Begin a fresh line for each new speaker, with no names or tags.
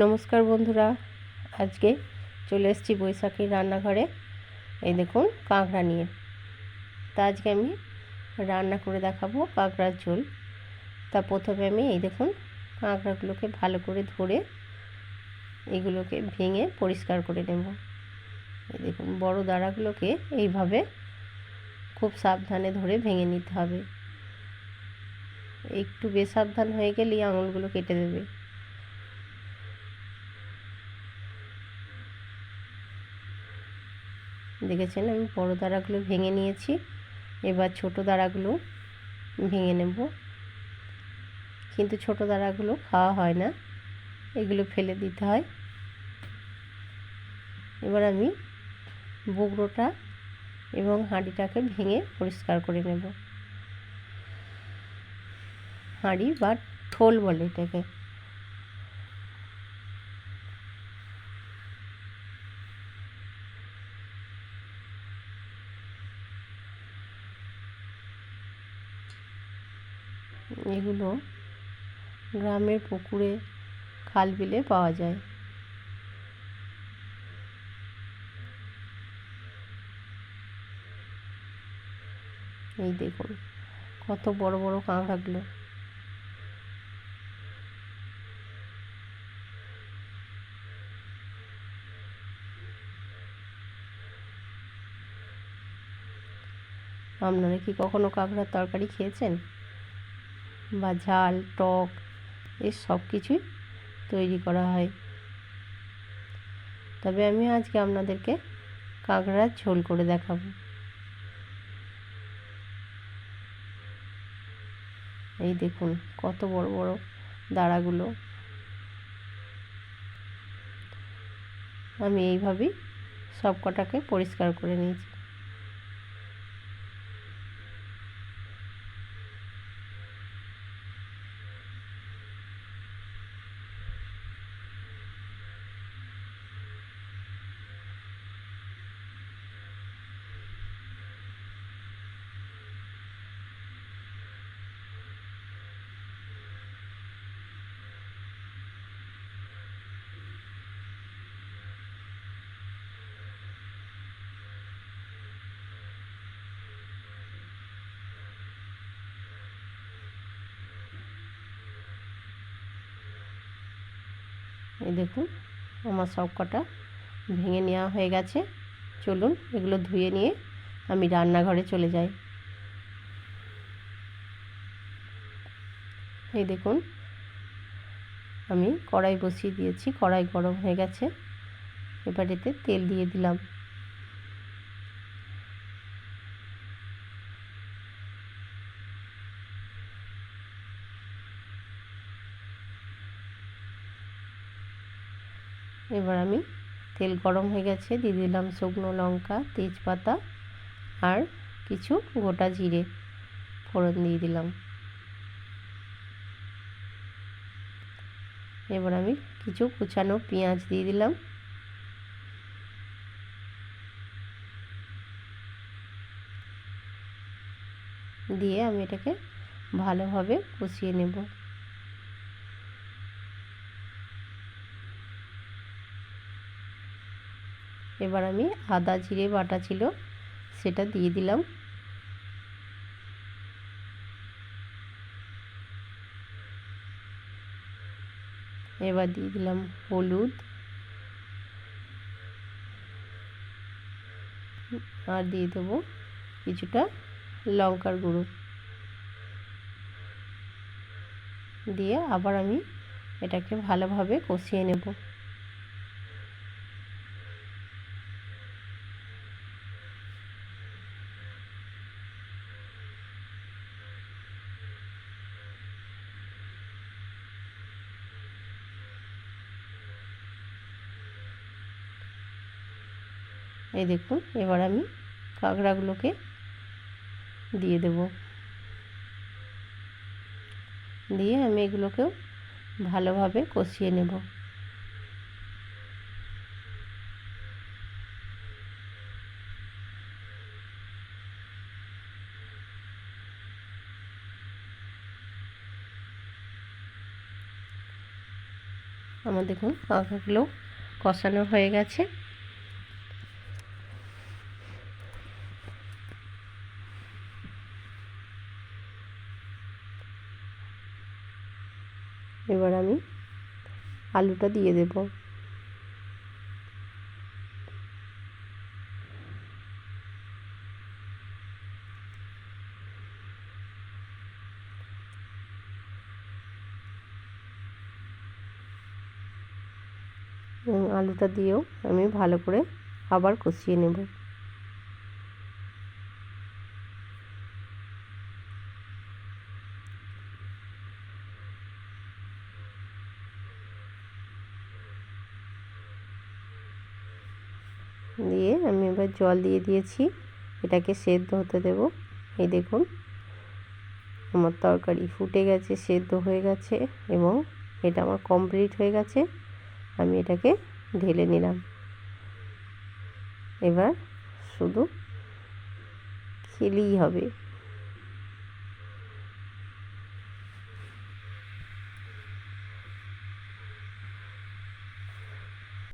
নমস্কার বন্ধুরা, আজকে চলে এসেছি বৈশাখীর রান্নাঘরে। এই দেখুন কাঁকড়া নিয়ে। তা আজকে আমি রান্না করে দেখাবো কাঁকড়ার ঝোল। তা প্রথমে আমি এই দেখুন কাঁকড়াগুলোকে ভালো করে ধরে এগুলোকে ভেঙে পরিষ্কার করে নেব। এই দেখুন বড় দাঁড়াগুলোকে এইভাবে খুব সাবধানে ধরে ভেঙে নিতে হবে। একটু বেসাবধান হয়ে গেলেই আঙুলগুলো কেটে দেবে। দেখেছেন আমি বড় দাঁড়াগুলো ভেঙে নিয়েছি। এবার ছোট দাঁড়াগুলো ভেঙে নেব, কিন্তু ছোট দাঁড়াগুলো খাওয়া হয় না, এগুলো ফেলে দিতে হয়। এবার আমি বুগড়োটা এবং হাঁড়িটাকে ভেঙে পরিষ্কার করে নেব। হাঁড়ি বা ঠোল বলে এটাকে। এগুলো গ্রামের পুকুরে খাল বিলে পাওয়া যায়। এই দেখুন কত বড় বড় কাঁকড়াগুলো। আপনারা কি কখনো কাঁকড়ার তরকারি খেয়েছেন? বা ঝাল টক এর সব কিছুই তৈরি করা হয়। তবে আমি আজকে আপনাদেরকে কাঁকড়ার ঝোল করে দেখাবো। এই দেখুন কত বড় বড় দাঁড়াগুলো। আমি এইভাবেই সব কটাকে পরিষ্কার করে নিয়েছি। এই দেখুন আমার সব কটা ভেঙে নেওয়া হয়ে গেছে। চলুন এগুলো ধুয়ে নিয়ে আমি রান্নাঘরে চলে যাই। এই দেখুন আমি কড়াই বসিয়ে দিয়েছি, কড়াই গরম হয়ে গেছে। এবার এতে তেল দিয়ে দিলাম। এবার আমি তেল গরম হয়ে গেছে, দিয়ে দিলাম শুকনো লঙ্কা, তেজপাতা আর কিছু গোটা জিরে ফোড়ন দিয়ে দিলাম। এবার আমি কিছু কুচানো পেঁয়াজ দিয়ে দিলাম। দিয়ে আমি এটাকে ভালোভাবে কষিয়ে নেব। এবার আমি আদা জিরে বাটা ছিল সেটা দিয়ে দিলাম। এবার দিয়ে দিলাম হলুদ আর দিয়ে দেবো কিছুটা লঙ্কার গুঁড়ো। দিয়ে আবার আমি এটাকে ভালোভাবে কষিয়ে নেব। এই দেখুন এবার আমি কাঁকড়াগুলোকে দিয়ে দেব। দিয়ে আমি এগুলোকেও ভালোভাবে কষিয়ে নেব। আমার দেখুন কাঁকড়াগুলো কষানো হয়ে গেছে। এবার আমি আলুটা দিয়ে দেব। আলুটা দিয়েও আমি ভালো করে আবার কষিয়ে নেব। দিয়ে আমি এবার জল দিয়ে দিয়েছি, এটাকে সেদ্ধ হতে দেব। এই দেখুন আমার তরকারি ফুটে গেছে, সেদ্ধ হয়ে গেছে এবং এটা আমার কমপ্লিট হয়ে গেছে। আমি এটাকে ঢেলে নিলাম। এবার শুধু খেলেই হবে।